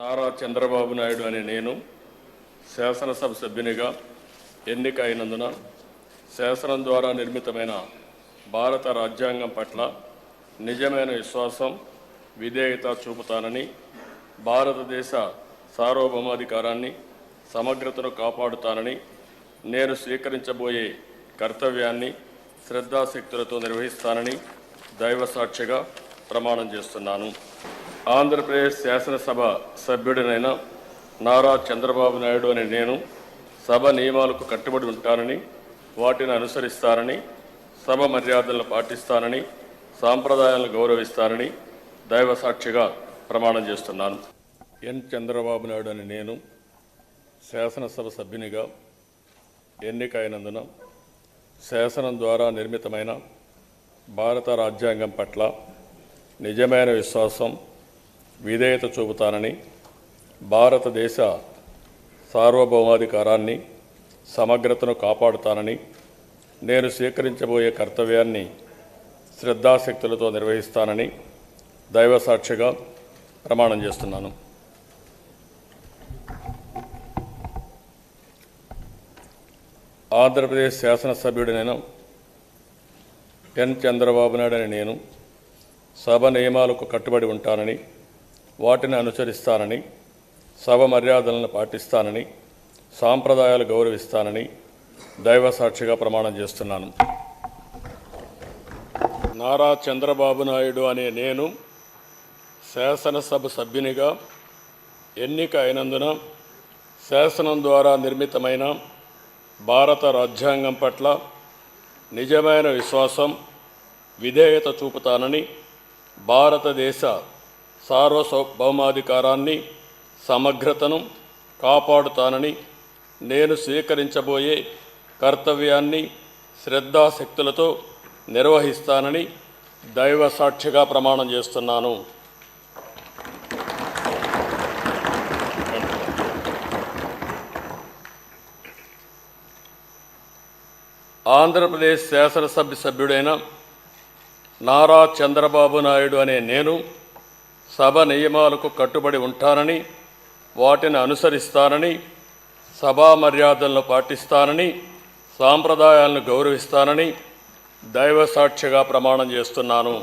నారా చంద్రబాబు నాయుడు అనే నేను శాసనసభ సభ్యునిగా ఎన్నిక అయినందున శాసనం ద్వారా నిర్మితమైన భారత రాజ్యాంగం పట్ల నిజమైన విశ్వాసం, విధేయత చూపుతానని, భారతదేశ సార్వభౌమాధికారాన్ని, సమగ్రతను కాపాడుతానని, నేను స్వీకరించబోయే కర్తవ్యాన్ని శ్రద్ధాశక్తులతో నిర్వహిస్తానని దైవ సాక్షిగా ప్రమాణం చేస్తున్నాను. ఆంధ్రప్రదేశ్ శాసనసభ సభ్యుడినైన నారా చంద్రబాబు నాయుడు అనే నేను సభ నియమాలకు కట్టుబడి ఉంటానని, వాటిని అనుసరిస్తానని, సభ మర్యాదలను పాటిస్తానని, సాంప్రదాయాలను గౌరవిస్తానని దైవ సాక్షిగా ప్రమాణం చేస్తున్నాను. ఎన్ చంద్రబాబు నాయుడు అనే నేను శాసనసభ సభ్యునిగా ఎన్నిక అయినందున శాసనం ద్వారా నిర్మితమైన భారత రాజ్యాంగం పట్ల నిజమైన విశ్వాసం, విధేయత చూపుతానని, భారతదేశ సార్వభౌమాధికారాన్ని, సమగ్రతను కాపాడుతానని, నేను స్వీకరించబోయే కర్తవ్యాన్ని శ్రద్ధాశక్తులతో నిర్వహిస్తానని దైవ సాక్షిగా ప్రమాణం చేస్తున్నాను. ఆంధ్రప్రదేశ్ శాసనసభ్యుడినైన ఎన్ చంద్రబాబు నాయుడు అనే నేను సభ నియమాలకు కట్టుబడి ఉంటానని, వాటిని అనుసరిస్తానని, సభ మర్యాదలను పాటిస్తానని, సాంప్రదాయాలు గౌరవిస్తానని దైవ సాక్షిగా ప్రమాణం చేస్తున్నాను. నారా చంద్రబాబు నాయుడు అనే నేను శాసనసభ సభ్యునిగా ఎన్నిక అయినందున శాసనం ద్వారా నిర్మితమైన భారత రాజ్యాంగం పట్ల నిజమైన విశ్వాసం, విధేయత చూపుతానని, భారతదేశ సార్వభౌమాధికారాన్ని, సమగ్రతను కాపాడుతానని, నేను స్వీకరించబోయే కర్తవ్యాన్ని శ్రద్ధాశక్తులతో నిర్వహిస్తానని దైవ సాక్షిగా ప్రమాణం చేస్తున్నాను. ఆంధ్రప్రదేశ్ శాసనసభ సభ్యుడైన నారా చంద్రబాబు నాయుడు అనే నేను సభ నియమాలకు కట్టుబడి ఉంటానని, వాటిని అనుసరిస్తానని, సభా మర్యాదలను పాటిస్తానని, సాంప్రదాయాలను గౌరవిస్తానని దైవ సాక్షిగా ప్రమాణం చేస్తున్నాను.